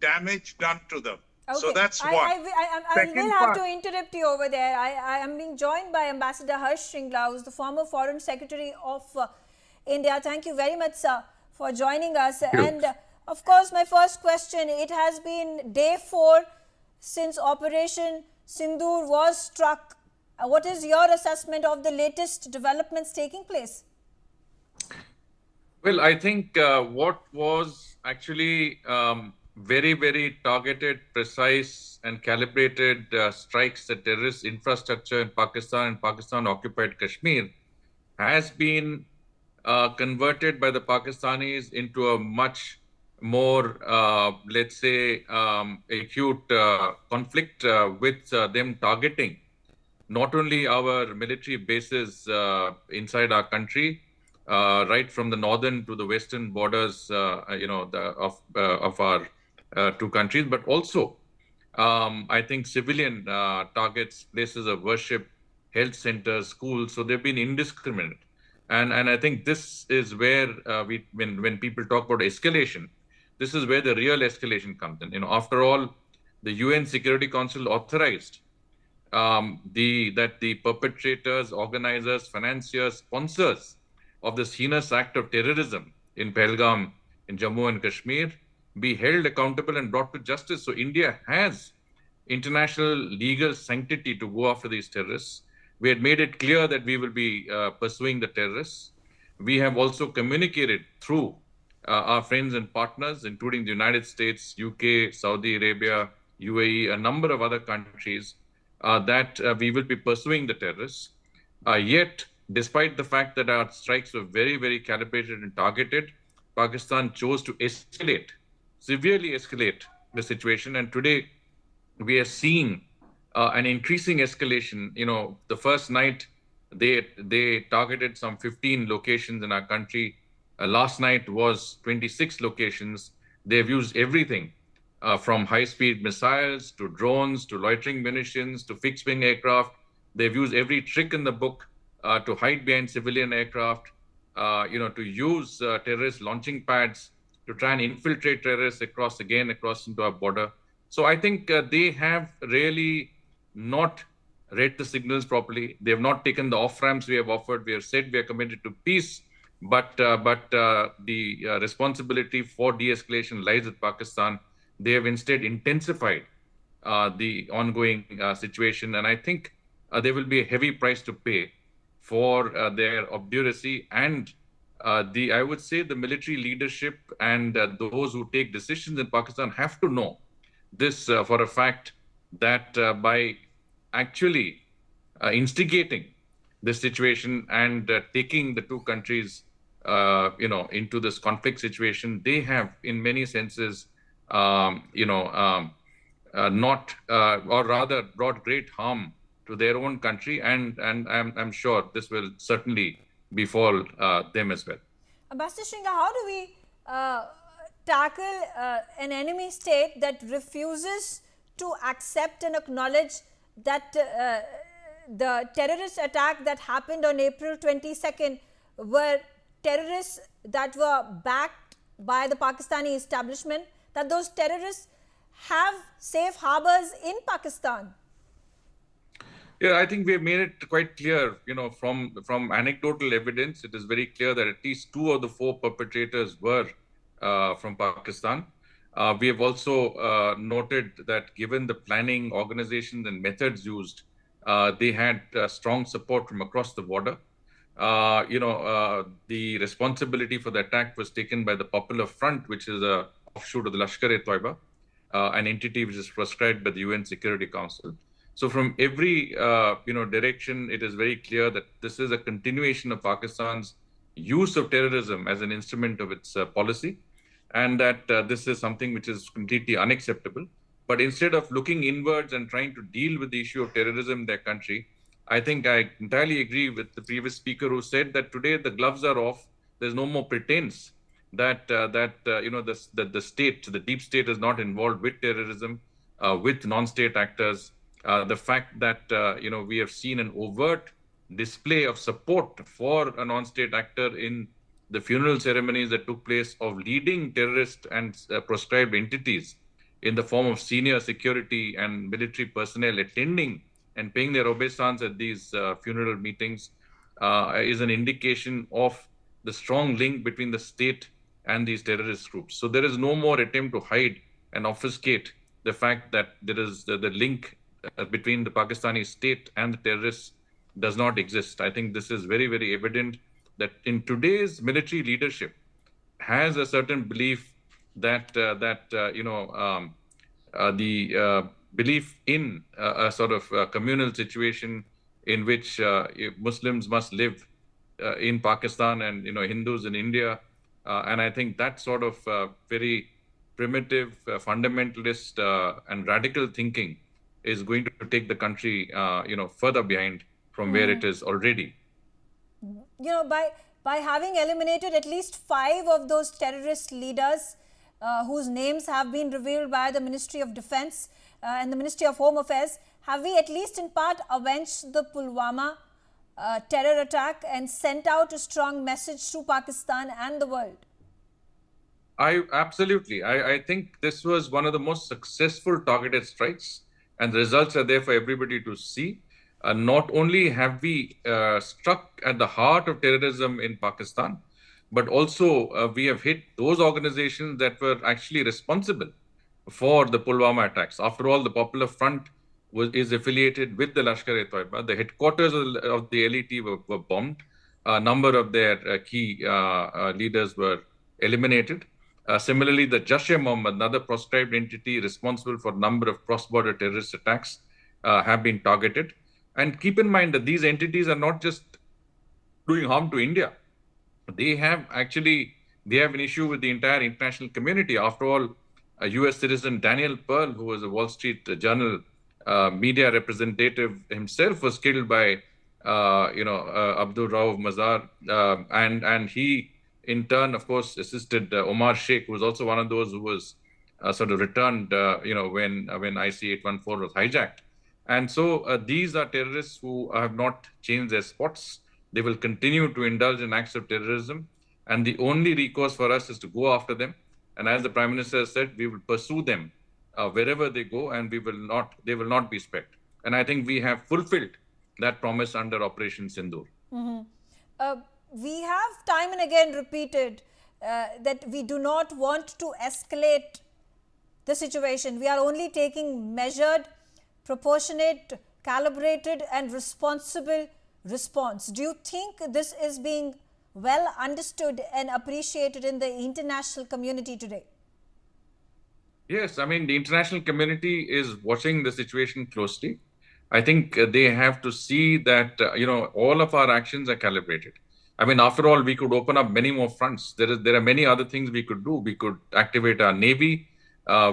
damage done to them. Okay. So that's one. I will have to interrupt you over there. I am being joined by Ambassador Harsh Shringla, who is the former Foreign Secretary of India. Thank you very much, sir, for joining us. And of course, my first question, it has been day 4 since Operation Sindoor was struck. What is your assessment of the latest developments taking place? Well, I think what was actually very, very targeted, precise and calibrated strikes at terrorist infrastructure in Pakistan and Pakistan-occupied Kashmir has been converted by the Pakistanis into a much more, let's say, acute conflict with them targeting not only our military bases inside our country, right from the northern to the western borders, of our two countries, but also, I think, civilian targets, places of worship, health centers, schools. So they've been indiscriminate, and I think this is where when people talk about escalation, this is where the real escalation comes in. After all, the UN Security Council authorized that the perpetrators, organizers, financiers, sponsors of this heinous act of terrorism in Pahalgam, in Jammu and Kashmir, be held accountable and brought to justice. So India has international legal sanctity to go after these terrorists. We had made it clear that we will be pursuing the terrorists. We have also communicated through our friends and partners, including the United States, UK, Saudi Arabia, UAE, a number of other countries, that we will be pursuing the terrorists. Yet, despite the fact that our strikes were very, very calibrated and targeted, Pakistan chose to escalate, severely escalate the situation. And today, we are seeing an increasing escalation. The first night, they targeted some 15 locations in our country. Last night was 26 locations. They've used everything. From high-speed missiles to drones to loitering munitions to fixed-wing aircraft. They've used every trick in the book to hide behind civilian aircraft, to use terrorist launching pads to try and infiltrate terrorists across into our border. So I think they have really not read the signals properly. They have not taken the off-ramps we have offered. We have said we are committed to peace, but the responsibility for de-escalation lies with Pakistan. They have instead intensified the ongoing situation. And I think there will be a heavy price to pay for their obduracy. And I would say the military leadership and those who take decisions in Pakistan have to know this for a fact, that by actually instigating this situation and taking the two countries, into this conflict situation, they have in many senses not, or rather brought great harm to their own country, and I'm sure this will certainly befall them as well. Ambassador Shringla, how do we tackle an enemy state that refuses to accept and acknowledge that the terrorist attack that happened on April 22nd were terrorists that were backed by the Pakistani establishment, that those terrorists have safe harbors in Pakistan? Yeah, I think we have made it quite clear, from anecdotal evidence, it is very clear that at least 2 of the 4 perpetrators were from Pakistan. We have also noted that given the planning, organization and methods used, they had strong support from across the border. The responsibility for the attack was taken by the Popular Front, which is an offshoot of the Lashkar-e-Taiba, an entity which is prescribed by the UN Security Council. So from every direction, it is very clear that this is a continuation of Pakistan's use of terrorism as an instrument of its policy, and that this is something which is completely unacceptable. But instead of looking inwards and trying to deal with the issue of terrorism in their country, I think I entirely agree with the previous speaker who said that today the gloves are off. There's no more pretense that the state, the deep state, is not involved with terrorism, with non-state actors. The fact that we have seen an overt display of support for a non-state actor in the funeral ceremonies that took place of leading terrorist and proscribed entities in the form of senior security and military personnel attending and paying their obeisance at these funeral meetings is an indication of the strong link between the state and these terrorist groups. So there is no more attempt to hide and obfuscate the fact that there is the link between the Pakistani state and the terrorists does not exist. I think this is very, very evident that in today's military leadership has a certain belief that the belief in a sort of communal situation in which Muslims must live in Pakistan and Hindus in India, and I think that sort of very primitive, fundamentalist, and radical thinking is going to take the country, further behind from where it is already. By having eliminated at least 5 of those terrorist leaders whose names have been revealed by the Ministry of Defense and the Ministry of Home Affairs, have we at least in part avenged the Pulwama terror attack and sent out a strong message to Pakistan and the world? Absolutely. I think this was one of the most successful targeted strikes, and the results are there for everybody to see. Not only have we struck at the heart of terrorism in Pakistan, but also we have hit those organizations that were actually responsible for the Pulwama attacks. After all, the Popular Front is affiliated with the Lashkar-e-Taiba. The headquarters of the LET were bombed. A number of their key leaders were eliminated. Similarly, the Jaish-e-Mohammed, another proscribed entity responsible for a number of cross-border terrorist attacks, have been targeted. And keep in mind that these entities are not just doing harm to India. They have an issue with the entire international community. After all, a US citizen, Daniel Pearl, who was a Wall Street Journal media representative himself, was killed by, Abdul Rauf Mazar. And he, in turn, of course, assisted Omar Sheikh, who was also one of those who was sort of returned, when IC-814 was hijacked. And so these are terrorists who have not changed their spots. They will continue to indulge in acts of terrorism. And the only recourse for us is to go after them. And as the Prime Minister has said, we will pursue them wherever they go, and they will not be spared. And I think we have fulfilled that promise under Operation Sindoor. We have time and again repeated that we do not want to escalate the situation. We are only taking measured, proportionate, calibrated and responsible response. Do you think this is being well understood and appreciated in the international community today? Yes, I mean, the international community is watching the situation closely. I think they have to see that, all of our actions are calibrated. I mean, after all, we could open up many more fronts. There are many other things we could do. We could activate our Navy.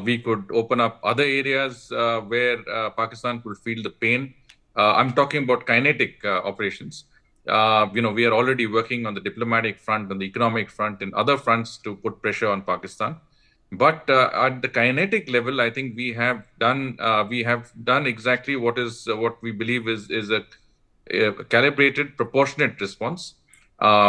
We could open up other areas where Pakistan could feel the pain. I'm talking about kinetic operations. We are already working on the diplomatic front, on the economic front, and other fronts to put pressure on Pakistan. But at the kinetic level, I think we have done exactly what we believe is a calibrated, proportionate response.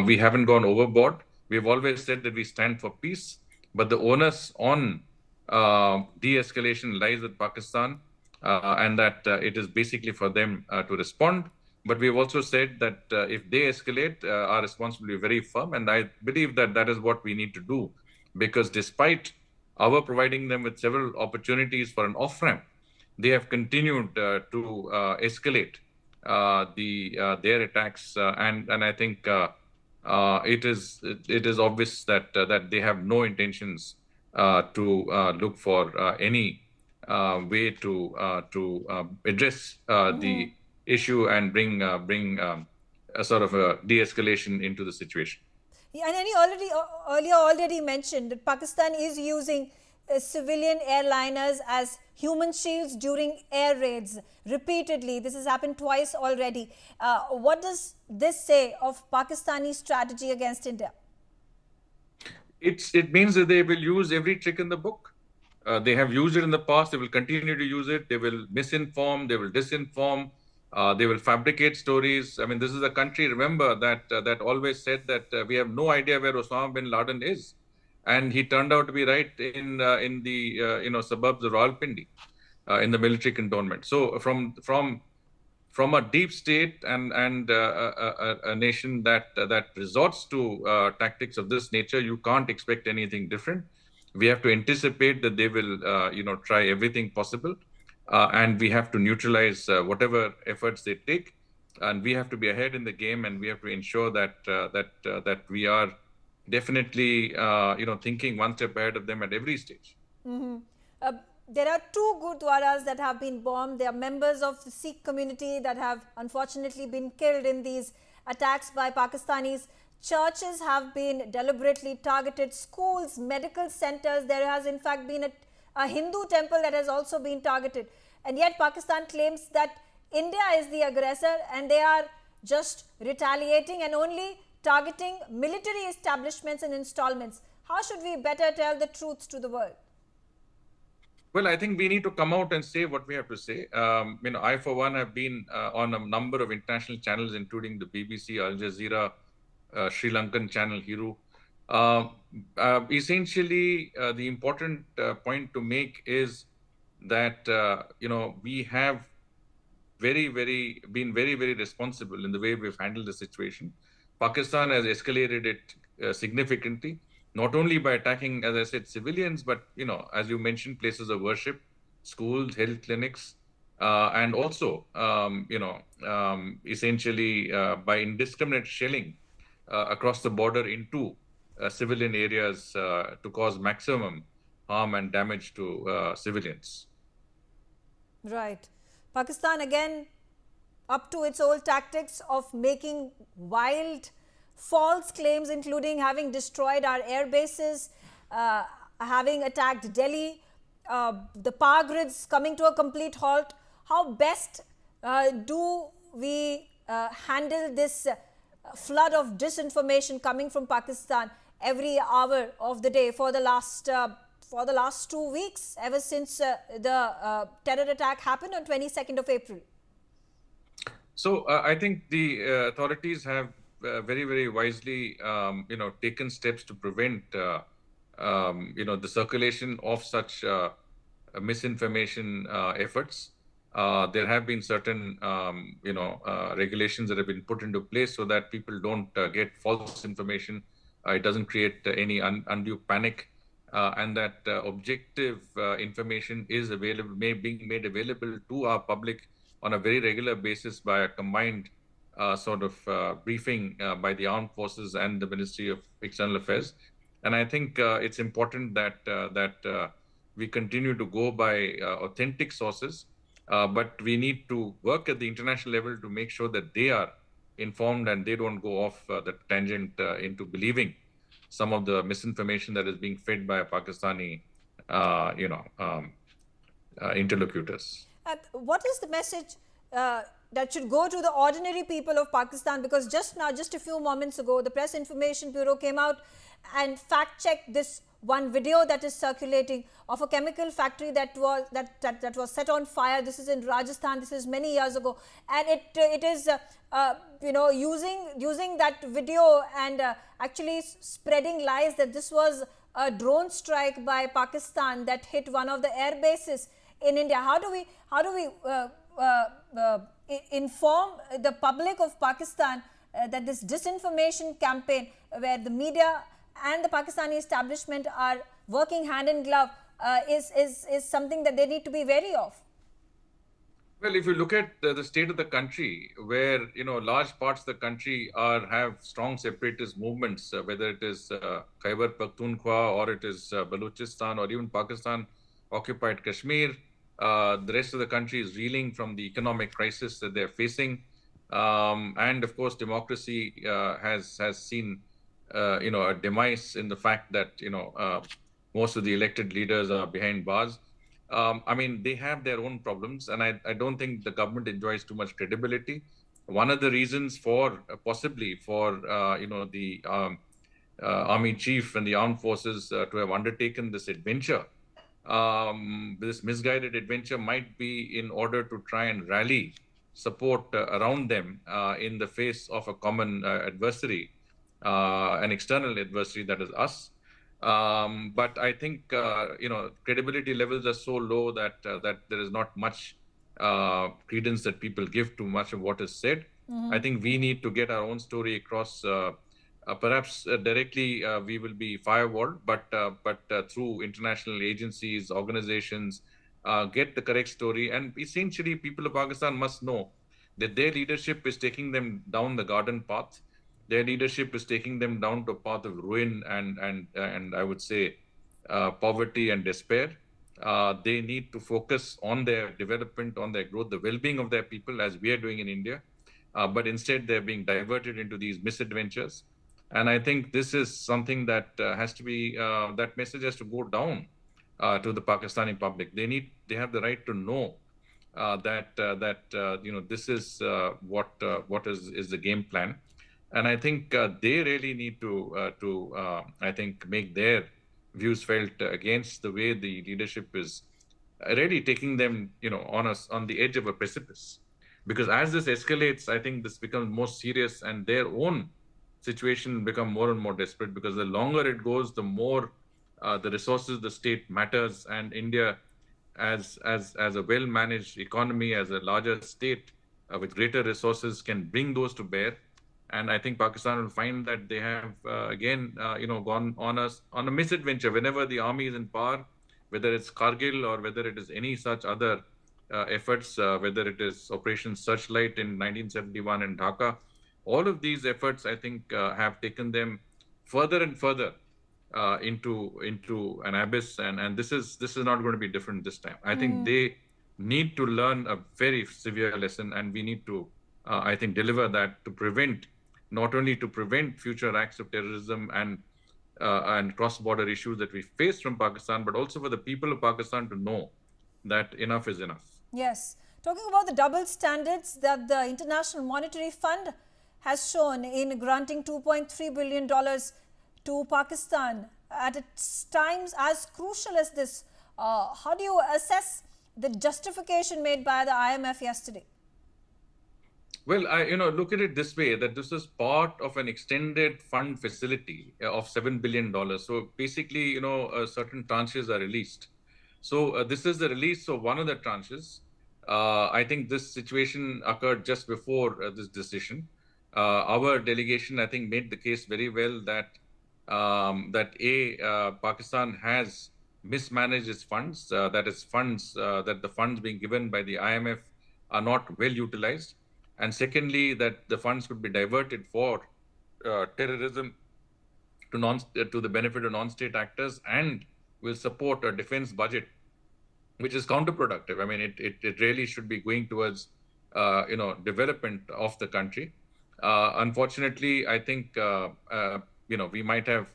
We haven't gone overboard. We've always said that we stand for peace, but the onus on de-escalation lies with Pakistan, and that it is basically for them to respond. But we've also said that if they escalate, our response will be very firm. And I believe that that is what we need to do, because despite our providing them with several opportunities for an off-ramp, they have continued to escalate their attacks. And I think it is obvious that they have no intentions to look for any way to address the issue and bring a sort of a de-escalation into the situation. Yeah, and he earlier already mentioned that Pakistan is using civilian airliners as human shields during air raids repeatedly. This has happened twice already. What does this say of Pakistani strategy against India? It means that they will use every trick in the book. They have used it in the past. They will continue to use it. They will misinform. They will disinform. They will fabricate stories. I mean, this is a country, remember, that always said that we have no idea where Osama bin Laden is. and he turned out to be right in the suburbs of Rawalpindi, in the military cantonment. So from a deep state and a nation that resorts to tactics of this nature, you can't expect anything different. We have to anticipate that they will try everything possible, and we have to neutralize whatever efforts they take, and we have to be ahead in the game, and we have to ensure that we are definitely thinking one step ahead of them at every stage. There are two gurdwaras that have been bombed. There are members of the Sikh community that have unfortunately been killed in these attacks by Pakistanis. Churches have been deliberately targeted, schools, medical centers. There has in fact been a Hindu temple that has also been targeted. And yet Pakistan claims that India is the aggressor and they are just retaliating and only targeting military establishments in installments. How should we better tell the truth to the world? Well, I think we need to come out and say what we have to say. I, for one, have been on a number of international channels, including the BBC, Al Jazeera, Sri Lankan channel Hiru. Essentially, the important point to make is that we have been very, very responsible in the way we've handled the situation. Pakistan has escalated it significantly, not only by attacking, as I said, civilians, but, as you mentioned, places of worship, schools, health clinics, and also, essentially by indiscriminate shelling across the border into civilian areas to cause maximum harm and damage to civilians. Right. Pakistan again up to its old tactics of making wild false claims, including having destroyed our air bases, having attacked Delhi, the power grids coming to a complete halt. How best do we handle this flood of disinformation coming from Pakistan every hour of the day for the last 2 weeks, ever since the terror attack happened on 22nd of April? So I think the authorities have very, very wisely, taken steps to prevent, the circulation of such misinformation efforts. There have been certain, regulations that have been put into place so that people don't get false information. It doesn't create any undue panic, and that objective information is being made available to our public on a very regular basis by a combined briefing by the armed forces and the Ministry of External Affairs. And I think it's important that we continue to go by authentic sources, but we need to work at the international level to make sure that they are informed and they don't go off the tangent into believing some of the misinformation that is being fed by Pakistani, interlocutors. What is the message that should go to the ordinary people of Pakistan? Because just a few moments ago, the Press Information Bureau came out and fact-checked this one video that is circulating of a chemical factory that was set on fire. This is in Rajasthan. This is many years ago, and it is using that video and actually spreading lies that this was a drone strike by Pakistan that hit one of the air bases in India. How do we inform the public of Pakistan that this disinformation campaign, where the media and the Pakistani establishment are working hand in glove, is something that they need to be wary of? Well, if you look at the state of the country, where large parts of the country have strong separatist movements, whether it is Khyber Pakhtunkhwa or it is Balochistan or even Pakistan occupied Kashmir, the rest of the country is reeling from the economic crisis that they're facing, and of course, democracy has seen a demise in the fact that most of the elected leaders are behind bars. They have their own problems, and I don't think the government enjoys too much credibility. One of the reasons possibly for the army chief and the armed forces to have undertaken this adventure, this misguided adventure, might be in order to try and rally support around them in the face of a common adversary, an external adversary, that is us. But I think credibility levels are so low that that there is not much credence that people give to much of what is said. I think we need to get our own story across. Perhaps directly we will be firewalled, but through international agencies, organizations, get the correct story. And essentially, people of Pakistan must know that their leadership is taking them down the garden path. Their leadership is taking them down to a path of ruin and I would say poverty and despair. They need to focus on their development, on their growth, the well-being of their people, as we are doing in India. But instead, they're being diverted into these misadventures. And I think this is something that has to be that message has to go down to the Pakistani public. They have the right to know that this is what is the game plan, and I think they really need to I think make their views felt against the way the leadership is really taking them on the edge of a precipice. Because as this escalates, I think this becomes more serious, and their own situation become more and more desperate, because the longer it goes, the more the resources the state matters, and India as a well managed economy, as a larger state with greater resources, can bring those to bear. And I think Pakistan will find that they have again gone on a misadventure. Whenever the army is in power, whether it's Kargil or whether it is any such other efforts, whether it is Operation Searchlight in 1971 in Dhaka, all of these efforts, I think, have taken them further and further into an abyss, and this is not going to be different this time. I think they need to learn a very severe lesson, and we need to, I think, deliver that to prevent, not only to prevent future acts of terrorism and cross-border issues that we face from Pakistan, but also for the people of Pakistan to know that enough is enough. Yes. Talking about the double standards that the International Monetary Fund has shown in granting $2.3 billion to Pakistan at times as crucial as this, how do you assess the justification made by the IMF yesterday? Well, I look at it this way, that this is part of an extended fund facility of $7 billion. So basically, certain tranches are released. So this is the release of one of the tranches. I think this situation occurred just before this decision. Our delegation, I think, made the case very well that Pakistan has mismanaged its funds, that the funds being given by the IMF are not well utilized, and secondly, that the funds could be diverted for terrorism to the benefit of non-state actors, and will support a defense budget which is counterproductive. I mean, it really should be going towards development of the country. Unfortunately, I think we might have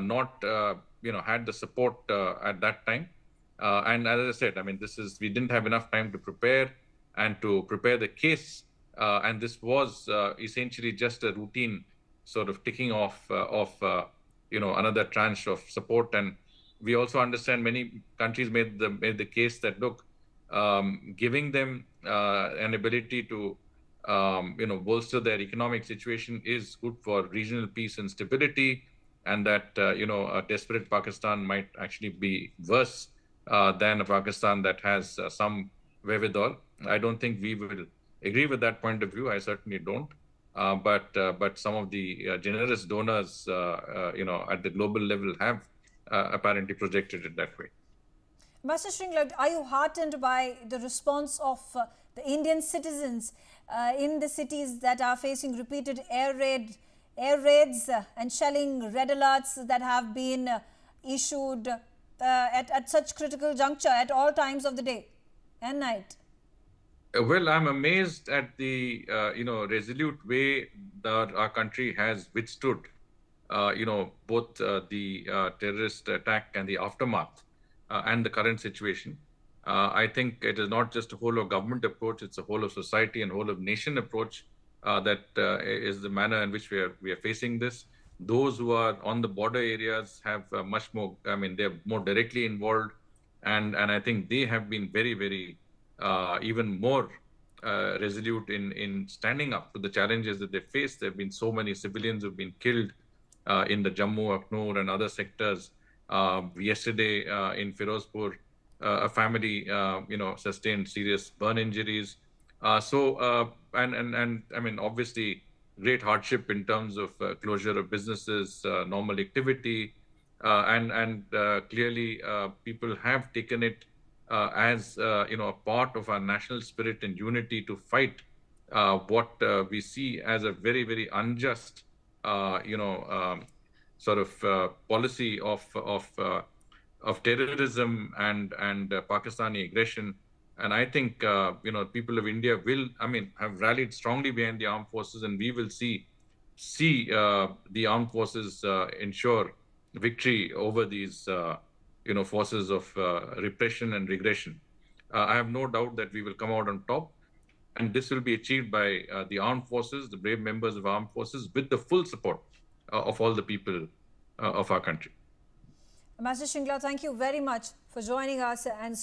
not had the support at that time. And as I said, I mean, we didn't have enough time to prepare and to prepare the case. And this was essentially just a routine sort of ticking off of another tranche of support. And we also understand many countries made the case that, look, giving them an ability to bolster their economic situation is good for regional peace and stability, and that a desperate Pakistan might actually be worse than a Pakistan that has some wherewithal. I don't think we will agree with that point of view. I certainly don't. But some of the generous donors, at the global level have apparently projected it that way. Master Shringla, are you heartened by the response of the Indian citizens in the cities that are facing repeated air raids and shelling, red alerts that have been issued at such critical juncture at all times of the day and night? Well, I'm amazed at the resolute way that our country has withstood both the terrorist attack and the aftermath and the current situation. I think it is not just a whole of government approach; it's a whole of society and whole of nation approach that is the manner in which we are facing this. Those who are on the border areas have much more. I mean, they're more directly involved, and I think they have been very, very even more resolute in standing up to the challenges that they face. There have been so many civilians who've been killed in the Jammu, Aknoor, and other sectors. Yesterday in Firozpur, a family, sustained serious burn injuries. And I mean, obviously, great hardship in terms of closure of businesses, normal activity, and clearly people have taken it as a part of our national spirit and unity to fight what we see as a very, very unjust, sort of policy of terrorism and Pakistani aggression. And I think people of India will, I mean, have rallied strongly behind the armed forces, and we will see the armed forces ensure victory over these forces of repression and regression. I have no doubt that we will come out on top, and this will be achieved by the armed forces, the brave members of armed forces, with the full support of all the people of our country. Ambassador Shringla, thank you very much for joining us and